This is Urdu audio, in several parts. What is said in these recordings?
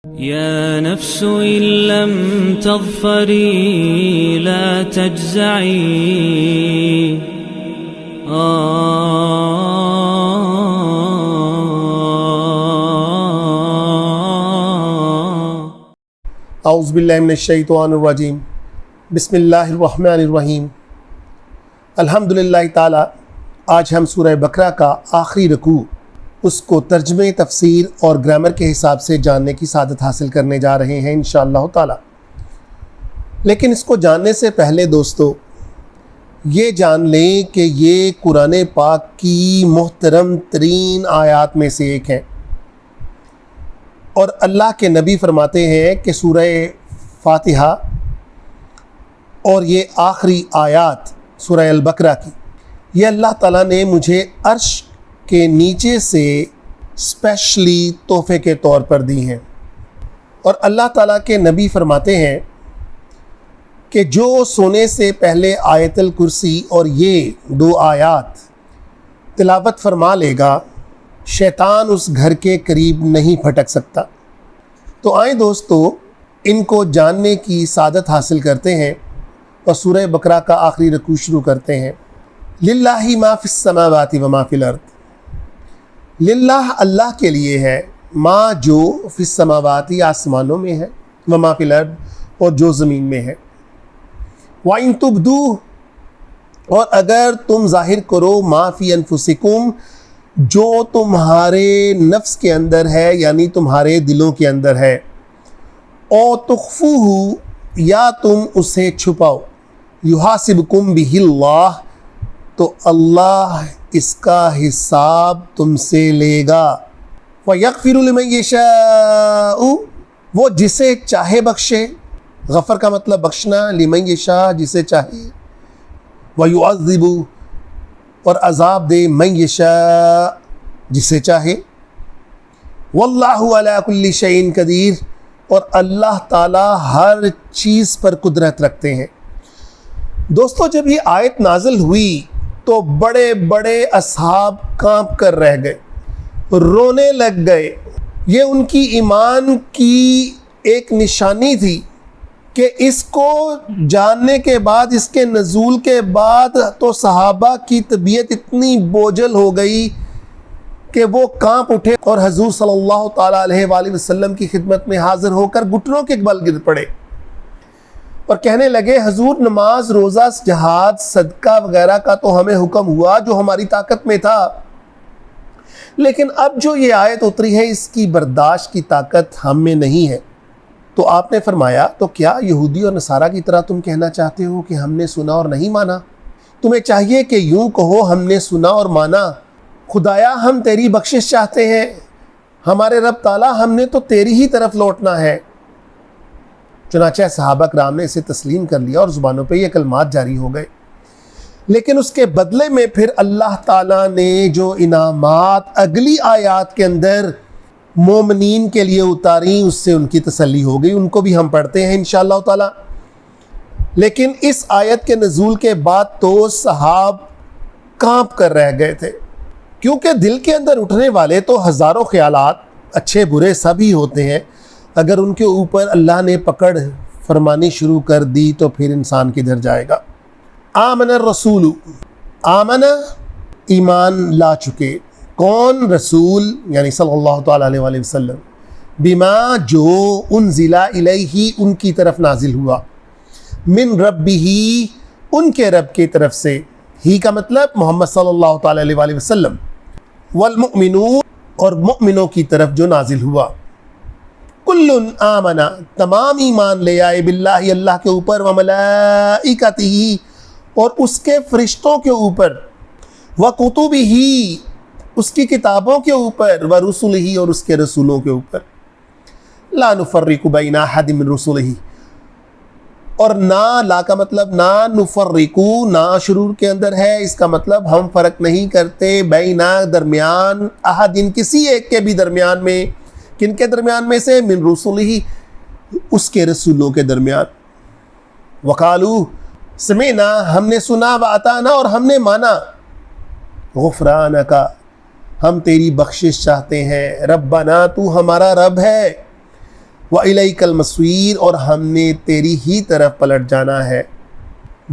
يا نفس إن لم تظفري لا تجزعي اعوذ باللہ من الشیطان الرجیم بسم اللہ الرحمن الرحیم الحمدللہ تعالی آج ہم سورہ بقرہ کا آخری رکوع اس کو ترجمے تفسیر اور گرامر کے حساب سے جاننے کی سعادت حاصل کرنے جا رہے ہیں انشاءاللہ تعالی۔ لیکن اس کو جاننے سے پہلے دوستو یہ جان لیں کہ یہ قرآن پاک کی محترم ترین آیات میں سے ایک ہے، اور اللہ کے نبی فرماتے ہیں کہ سورہ فاتحہ اور یہ آخری آیات سورہ البقرہ کی یہ اللہ تعالیٰ نے مجھے عرش کے نیچے سے اسپیشلی تحفے کے طور پر دی ہیں۔ اور اللہ تعالیٰ کے نبی فرماتے ہیں کہ جو سونے سے پہلے آیت الکرسی اور یہ دو آیات تلاوت فرما لے گا شیطان اس گھر کے قریب نہیں پھٹک سکتا۔ تو آئیں دوستو ان کو جاننے کی سعادت حاصل کرتے ہیں اور سورہ بقرہ کا آخری رکوع شروع کرتے ہیں۔ للہ ما فی السماوات و ما فی الارض، للہ اللہ کے لیے ہے، ما جو فی السماوات آسمانوں میں ہے، و ما فی الارض اور جو زمین میں ہے، وَإِن تُبْدُوهُ اور اگر تم ظاہر کرو ما فی انفسکم جو تمہارے نفس کے اندر ہے یعنی تمہارے دلوں کے اندر ہے، او تخفوہ یا تم اسے چھپاؤ، یحاسبکم بہ اللہ تو اللہ اس کا حساب تم سے لے گا، وَيَغْفِرُ لِمَن يَشَاءُ وہ جسے چاہے بخشے، غفر کا مطلب بخشنا، لمن یشاء جسے چاہے، وَيُعَذِّبُ اور عذاب دے من یشاء جسے چاہے، واللہ علی کل شیء قدیر اور اللہ تعالی ہر چیز پر قدرت رکھتے ہیں۔ دوستو جب یہ آیت نازل ہوئی تو بڑے بڑے اصحاب کانپ کر رہ گئے، رونے لگ گئے۔ یہ ان کی ایمان کی ایک نشانی تھی کہ اس کو جاننے کے بعد، اس کے نزول کے بعد تو صحابہ کی طبیعت اتنی بوجھل ہو گئی کہ وہ کانپ اٹھے اور حضور صلی اللہ تعالیٰ علیہ وآلہ وسلم کی خدمت میں حاضر ہو کر گھٹنوں کے بل گر پڑے اور کہنے لگے حضور نماز روزہ جہاد صدقہ وغیرہ کا تو ہمیں حکم ہوا جو ہماری طاقت میں تھا، لیکن اب جو یہ آیت اتری ہے اس کی برداشت کی طاقت ہم میں نہیں ہے۔ تو آپ نے فرمایا تو کیا یہودی اور نصارہ کی طرح تم کہنا چاہتے ہو کہ ہم نے سنا اور نہیں مانا؟ تمہیں چاہیے کہ یوں کہو ہم نے سنا اور مانا، خدایا ہم تیری بخشش چاہتے ہیں، ہمارے رب تعالیٰ ہم نے تو تیری ہی طرف لوٹنا ہے۔ چنانچہ صحابہ کرام نے اسے تسلیم کر لیا اور زبانوں پہ یہ کلمات جاری ہو گئے، لیکن اس کے بدلے میں پھر اللہ تعالیٰ نے جو انعامات اگلی آیات کے اندر مومنین کے لیے اتاریں اس سے ان کی تسلی ہو گئی، ان کو بھی ہم پڑھتے ہیں انشاءاللہ تعالیٰ۔ لیکن اس آیت کے نزول کے بعد تو صحاب کانپ کر رہ گئے تھے، کیونکہ دل کے اندر اٹھنے والے تو ہزاروں خیالات اچھے برے سب ہی ہوتے ہیں، اگر ان کے اوپر اللہ نے پکڑ فرمانی شروع کر دی تو پھر انسان کدھر جائے گا۔ آمن الرسول، آمن ایمان لا چکے، کون؟ رسول یعنی صلی اللہ تعالیٰ علیہ وآلہ وسلم، بما جو انزل الیہ ان کی طرف نازل ہوا، من ربہ ان کے رب کی طرف سے، ہی کا مطلب محمد صلی اللہ تعالیٰ علیہ وآلہ وسلم، والمؤمنون اور مؤمنوں کی طرف جو نازل ہوا، کل آمنا تمام ایمان لے آئے، باللہ اللہ کے اوپر، وملائکتہ اور اس کے فرشتوں کے اوپر، وکتبہ اس کی کتابوں کے اوپر، ورسلہ اور اس کے رسولوں کے اوپر، لا نفرق بین احد من رسلہ اور نہ، لا کا مطلب نہ، نفرقو نہ شروع کے اندر ہے، اس کا مطلب ہم فرق نہیں کرتے، بینا درمیان، احد کسی ایک کے بھی درمیان میں، کن کے درمیان میں سے؟ من رسلہ اس کے رسولوں کے درمیان، وقالو سمعنا ہم نے سنا، واطعنا اور ہم نے مانا، غفرانک ہم تیری بخشش چاہتے ہیں، ربنا تو ہمارا رب ہے، وَإِلَيْكَ الْمَصِيرُ، اور ہم نے تیری ہی طرف پلٹ جانا ہے۔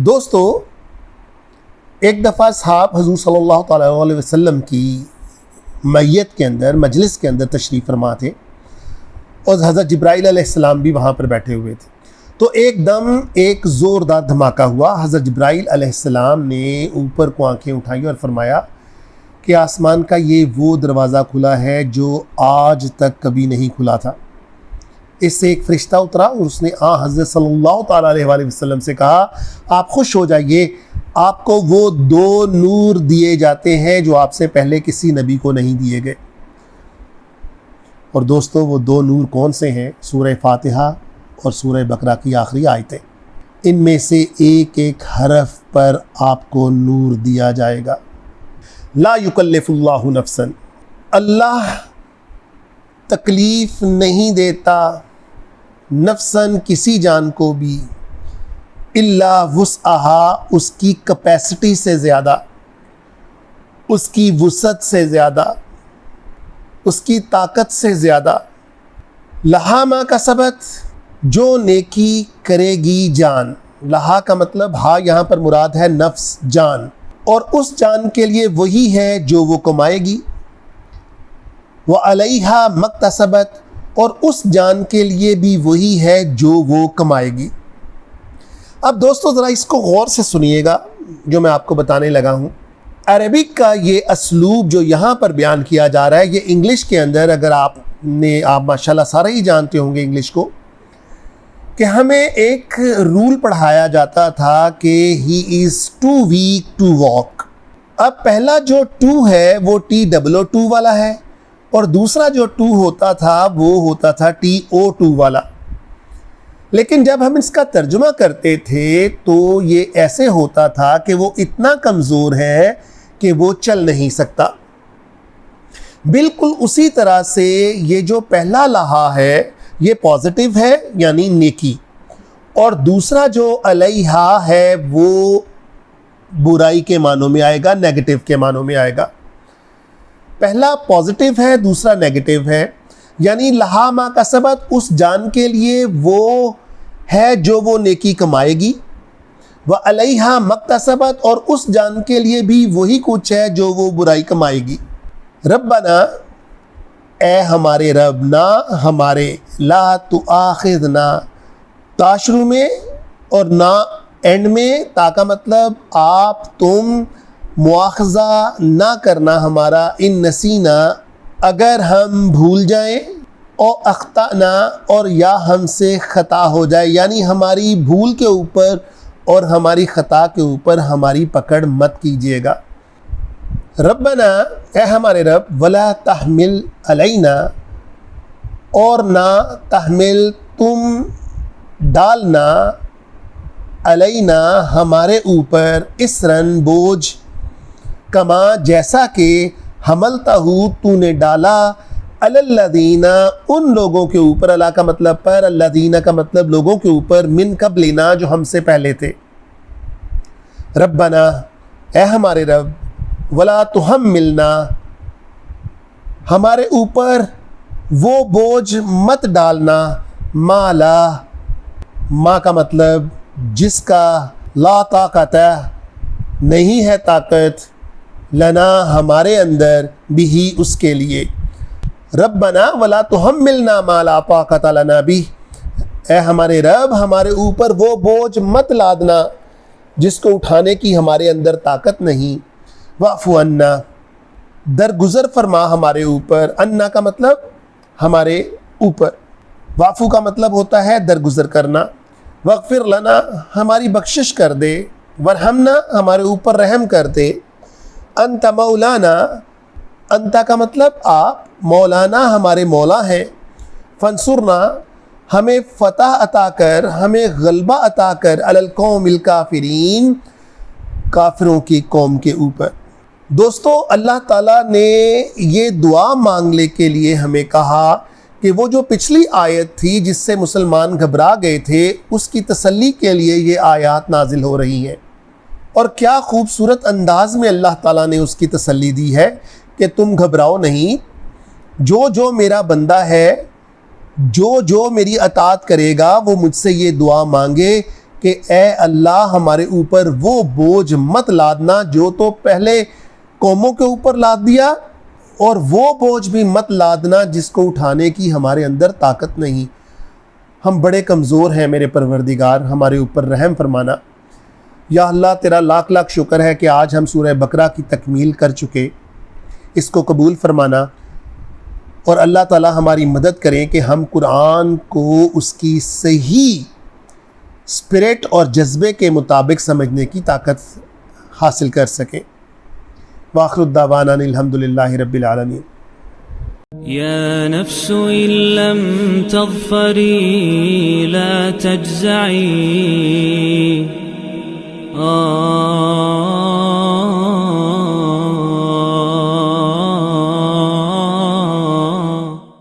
دوستو، ایک دفعہ صحاب حضور صلی اللہ تعالیٰ علیہ وسلم کی میت کے اندر، مجلس کے اندر تشریف فرما تھے، اور حضرت جبرائیل علیہ السلام بھی وہاں پر بیٹھے ہوئے تھے۔ تو ایک دم ایک زوردار دھماکہ ہوا۔ حضرت جبرائیل علیہ السلام نے اوپر کو آنکھیں اٹھائیں اور فرمایا کہ آسمان کا یہ وہ دروازہ کھلا ہے جو آج تک کبھی نہیں کھلا تھا۔ اس سے ایک فرشتہ اترا اور اس نے حضرت صلی اللہ تعالیٰ علیہ وسلم سے کہا، آپ خوش ہو جائیے، آپ کو وہ 2 نور دیے جاتے ہیں جو آپ سے پہلے کسی نبی کو نہیں دیے گئے۔ اور دوستو، وہ 2 نور کون سے ہیں؟ سورہ فاتحہ اور سورہ بقرہ کی آخری آیتیں۔ ان میں سے ایک ایک حرف پر آپ کو نور دیا جائے گا۔ لا یکلف اللہ نفسا، اللہ تکلیف نہیں دیتا نفساً کسی جان کو بھی، الا وسعہا، اس کی کیپیسٹی سے زیادہ، اس کی وسعت سے زیادہ، اس کی طاقت سے زیادہ۔ لہا ما کسبت، جو نیکی کرے گی جان، لہا کا مطلب ہا یہاں پر مراد ہے نفس، جان، اور اس جان کے لیے وہی ہے جو وہ کمائے گی۔ وعلیہا مکتسبت، اور اس جان کے لیے بھی وہی ہے جو وہ کمائے گی۔ اب دوستو ذرا اس کو غور سے سنیے گا جو میں آپ کو بتانے لگا ہوں۔ عربک کا یہ اسلوب جو یہاں پر بیان کیا جا رہا ہے، یہ انگلش کے اندر اگر آپ ماشاءاللہ سارے ہی جانتے ہوں گے انگلش کو، کہ ہمیں ایک رول پڑھایا جاتا تھا کہ ہی از ٹو ویک ٹو واک۔ اب پہلا جو ٹو ہے وہ TOO والا ہے، اور دوسرا جو ٹو ہوتا تھا وہ ہوتا تھا TOO والا۔ لیکن جب ہم اس کا ترجمہ کرتے تھے تو یہ ایسے ہوتا تھا کہ وہ اتنا کمزور ہے کہ وہ چل نہیں سکتا۔ بالکل اسی طرح سے یہ جو پہلا لہا ہے یہ پازیٹیو ہے یعنی نیکی، اور دوسرا جو علیہا ہے وہ برائی کے معنوں میں آئے گا، نیگیٹو کے معنوں میں آئے گا۔ پہلا پازیٹیو ہے، دوسرا نیگیٹو ہے، یعنی لہا ما کسبت، اس جان کے لیے وہ ہے جو وہ نیکی کمائے گی، وعلیہا مکتسبت، اور اس جان کے لیے بھی وہی کچھ ہے جو وہ برائی کمائے گی۔ ربنا، اے ہمارے رب، نہ ہمارے، لا تؤاخذنا، تا شروع میں اور نہ اینڈ میں، تا کا مطلب آپ تم مواخذہ نہ کرنا ہمارا، ان نسینا، اگر ہم بھول جائیں، او اخطأنا، اور یا ہم سے خطا ہو جائے، یعنی ہماری بھول کے اوپر اور ہماری خطا کے اوپر ہماری پکڑ مت کیجیے گا۔ ربنا، اے ہمارے رب، ولا تحمل علینا، اور نہ تحمل تم ڈالنا، علینا ہمارے اوپر، اسرن بوجھ، کما جیسا کہ حملتہ تو نے ڈالا، علی الذین ان لوگوں کے اوپر، اللہ کا مطلب پر، الذین کا مطلب لوگوں کے اوپر، من قبلنا جو ہم سے پہلے تھے۔ ربنا، اے ہمارے رب، ولا تحملنا، ہمارے اوپر وہ بوجھ مت ڈالنا، ما کا مطلب جس کا، لا طاقت نہیں ہے طاقت، لنا ہمارے اندر، بھی اس کے لیے۔ ربنا ولا تحملنا ما لا طاقت لنا بھی، اے ہمارے رب ہمارے اوپر وہ بوجھ مت لادنا جس کو اٹھانے کی ہمارے اندر طاقت نہیں۔ واعف عنا، درگزر فرما ہمارے اوپر، انا کا مطلب ہمارے اوپر، وعفو کا مطلب ہوتا ہے درگزر کرنا۔ واغفر لنا، ہماری بخشش کر دے، ورحمنا، ہمارے اوپر رحم کر دے۔ انت مولانا، انتا کا مطلب آپ، مولانا ہمارے مولا ہیں۔ فانصرنا، ہمیں فتح عطا کر، ہمیں غلبہ عطا کر، علی القوم الکافرین، کافروں کی قوم کے اوپر۔ دوستو، اللہ تعالیٰ نے یہ دعا مانگنے کے لیے ہمیں کہا کہ وہ جو پچھلی آیت تھی جس سے مسلمان گھبرا گئے تھے، اس کی تسلی کے لیے یہ آیات نازل ہو رہی ہیں، اور کیا خوبصورت انداز میں اللہ تعالیٰ نے اس کی تسلی دی ہے کہ تم گھبراؤ نہیں، جو میرا بندہ ہے جو میری اطاعت کرے گا وہ مجھ سے یہ دعا مانگے کہ اے اللہ ہمارے اوپر وہ بوجھ مت لادنا جو تو پہلے قوموں کے اوپر لاد دیا، اور وہ بوجھ بھی مت لادنا جس کو اٹھانے کی ہمارے اندر طاقت نہیں۔ ہم بڑے کمزور ہیں میرے پروردگار، ہمارے اوپر رحم فرمانا۔ یا اللہ تیرا لاکھ لاکھ شکر ہے کہ آج ہم سورہ بقرہ کی تکمیل کر چکے، اس کو قبول فرمانا، اور اللہ تعالی ہماری مدد کریں کہ ہم قرآن کو اس کی صحیح اسپرٹ اور جذبے کے مطابق سمجھنے کی طاقت حاصل کر سکیں۔ وآخر الدعوانا الحمدللہ رب العالمین۔ يا نفس إن لم تظفري لا تجزعي